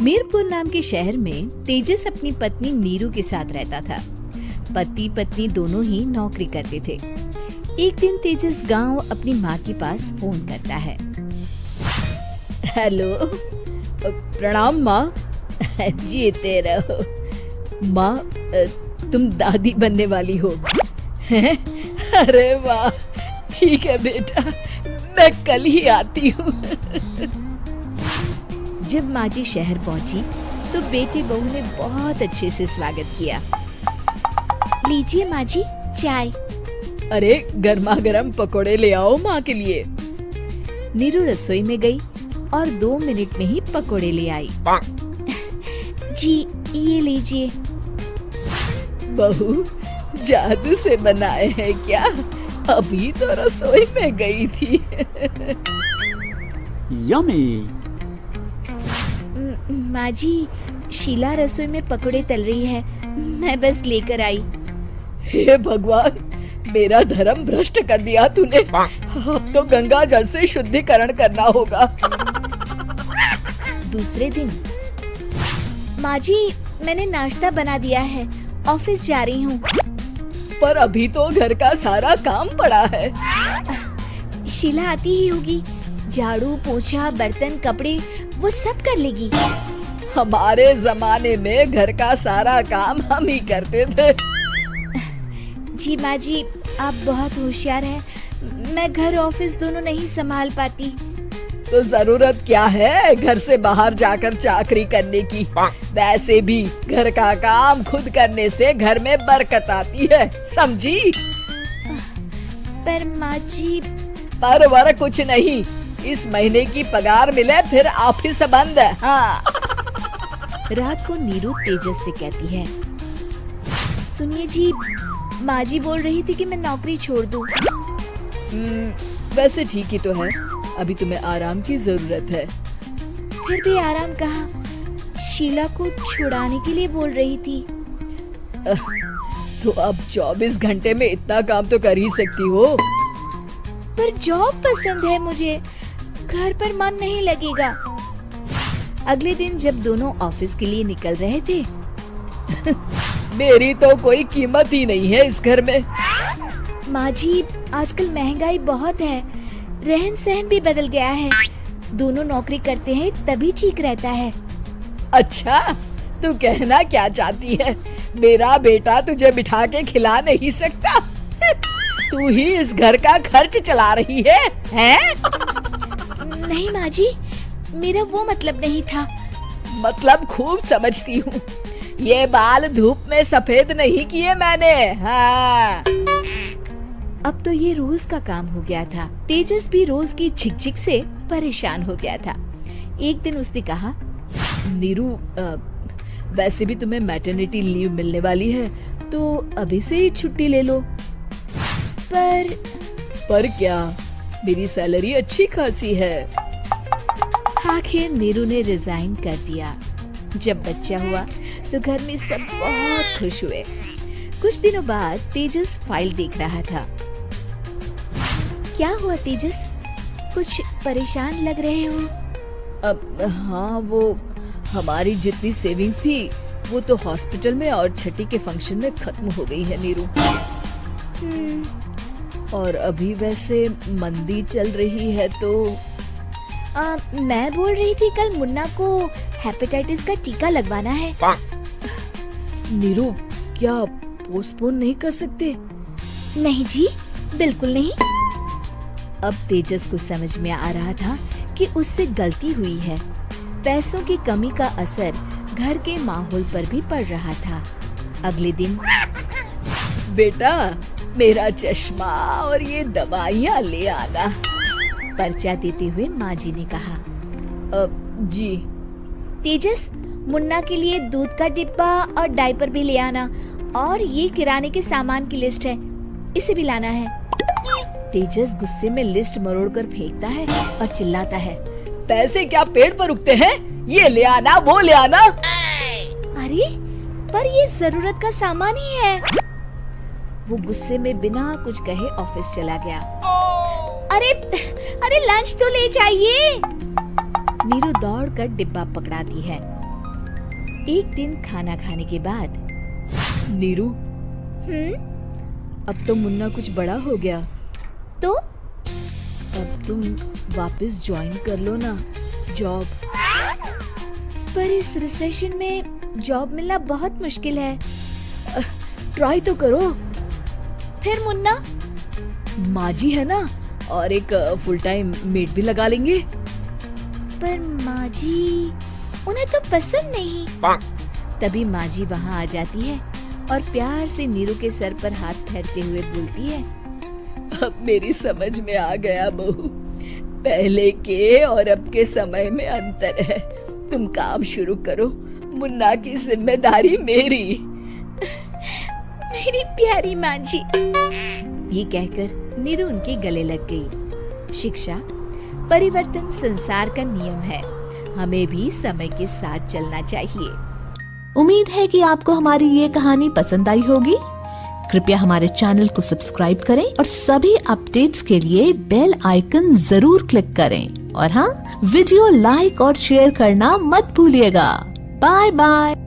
मीरपुर नाम के शहर में तेजस अपनी पत्नी नीरू के साथ रहता था। पति पत्नी दोनों ही नौकरी करते थे। एक दिन तेजस गांव अपनी माँ के पास फोन करता है। हेलो, प्रणाम माँ। जीते रहो माँ, तुम दादी बनने वाली हो। अरे वाह, ठीक है बेटा, मैं कल ही आती हूँ। जब माँ जी शहर पहुंची तो बेटे बहू ने बहुत अच्छे से स्वागत किया। लीजिए माँ जी, चाय। अरे गर्मा गर्म पकोड़े ले आओ माँ के लिए। नीरू रसोई में गई और 2 मिनट में ही पकोड़े ले आई। जी ये लीजिए। बहू जादू से बनाए हैं क्या? अभी तो रसोई में गई थी। यम्मी। माँ जी, शीला रसोई में पकोड़े तल रही है, मैं बस लेकर आई। हे भगवान, मेरा धर्म भ्रष्ट कर दिया तूने। अब तो गंगा जल से शुद्धिकरण करना होगा। दूसरे दिन, माँ जी मैंने नाश्ता बना दिया है, ऑफिस जा रही हूँ। पर अभी तो घर का सारा काम पड़ा है। शीला आती ही होगी, झाड़ू पोछा बर्तन कपड़े वो सब कर लेगी। हमारे जमाने में घर का सारा काम हम ही करते थे। जी माँ जी, आप बहुत होशियार हैं, मैं घर ऑफिस दोनों नहीं संभाल पाती। तो जरूरत क्या है घर से बाहर जाकर चाकरी करने की? वैसे भी घर का काम खुद करने से घर में बरकत आती है, समझी? पर माँ जी। पर वर कुछ नहीं, इस महीने की पगार मिले फिर ऑफिस बंद। हाँ। रात को नीरू तेजस से कहती है, सुनिए जी, माँ जी बोल रही थी कि मैं नौकरी छोड़ दूं। वैसे ठीक ही तो है, अभी तुम्हें आराम की जरूरत है। फिर भी आराम कहाँ, शीला को छुड़ाने के लिए बोल रही थी। तो अब 24 घंटे में इतना काम तो कर ही सकती हो। पर जॉब पसंद है मुझे, घर पर मन नहीं लगेगा। अगले दिन जब दोनों ऑफिस के लिए निकल रहे थे, मेरी तो कोई कीमत ही नहीं है इस घर में। माँ जी, आजकल महंगाई बहुत है, रहन सहन भी बदल गया है, दोनों नौकरी करते हैं तभी ठीक रहता है। अच्छा, तू कहना क्या चाहती है? मेरा बेटा तुझे बिठा के खिला नहीं सकता? तू ही इस घर का खर्च चला रही है, हैं? नहीं माँ जी, मेरा वो मतलब नहीं था। मतलब खूब समझती हूँ, ये बाल धूप में सफेद नहीं किए मैंने। हाँ। अब तो ये रोज का काम हो गया था। तेजस भी रोज की झिकझिक से परेशान हो गया था। एक दिन उसने कहा, नीरू, वैसे भी तुम्हें मैटरनिटी लीव मिलने वाली है, तो अभी से ही छुट्टी ले लो। पर क्या, मेरी सैलरी अच्छी खासी है। आखिर नीरू ने रिजाइन कर दिया। जब बच्चा हुआ तो घर में सब बहुत खुश हुए। कुछ दिनों बाद तेजस फाइल देख रहा था। क्या हुआ तेजस, कुछ परेशान लग रहे हो? हाँ, वो हमारी जितनी सेविंग्स थी वो तो हॉस्पिटल में और छठी के फंक्शन में खत्म हो गई है नीरू। और अभी वैसे मंदी चल रही है तो मैं बोल रही थी कल मुन्ना को हेपेटाइटिस का टीका लगवाना है। नीरू, क्या पोस्टपोन नहीं कर सकते? नहीं जी, बिल्कुल नहीं। अब तेजस को समझ में आ रहा था कि उससे गलती हुई है। पैसों की कमी का असर घर के माहौल पर भी पड़ रहा था। अगले दिन, बेटा मेरा चश्मा और ये दवाइयाँ ले आना, पर्चा देते हुए माँ जी ने कहा। जी। तेजस, मुन्ना के लिए दूध का डिब्बा और डायपर भी ले आना, और ये किराने के सामान की लिस्ट है, इसे भी लाना है। तेजस गुस्से में लिस्ट मरोड़कर फेंकता है और चिल्लाता है, पैसे क्या पेड़ पर उगते हैं? ये ले आना, वो ले आना। अरे पर ये जरूरत का सामान ही है। वो गुस्से में बिना कुछ कहे ऑफिस चला गया। अरे लंच तो ले जाइए। नीरू दौड़कर डिब्बा पकड़ाती है। एक दिन खाना खाने के बाद, नीरू, अब तो मुन्ना कुछ बड़ा हो गया, तो अब तुम वापस ज्वाइन कर लो ना जॉब। पर इस रिसेशन में जॉब मिलना बहुत मुश्किल है। ट्राई तो करो। फिर मुन्ना, माँ जी है ना, और एक फुल टाइम मेड भी लगा लेंगे। पर माँ जी, उन्हें तो पसंद नहीं। तभी माँ जी वहाँ आ जाती है और प्यार से नीरू के सर पर हाथ फेरते हुए बोलती है, अब मेरी समझ में आ गया बहू, पहले के और अब के समय में अंतर है। तुम काम शुरू करो, मुन्ना की जिम्मेदारी मेरी। मेरी प्यारी माँ जी। ये कहकर नीरू उनके गले लग गई। शिक्षा, परिवर्तन संसार का नियम है, हमें भी समय के साथ चलना चाहिए। उम्मीद है कि आपको हमारी ये कहानी पसंद आई होगी। कृपया हमारे चैनल को सब्सक्राइब करें और सभी अपडेट्स के लिए बेल आइकन जरूर क्लिक करें। और हाँ, वीडियो लाइक और शेयर करना मत भूलिएगा। Bye bye.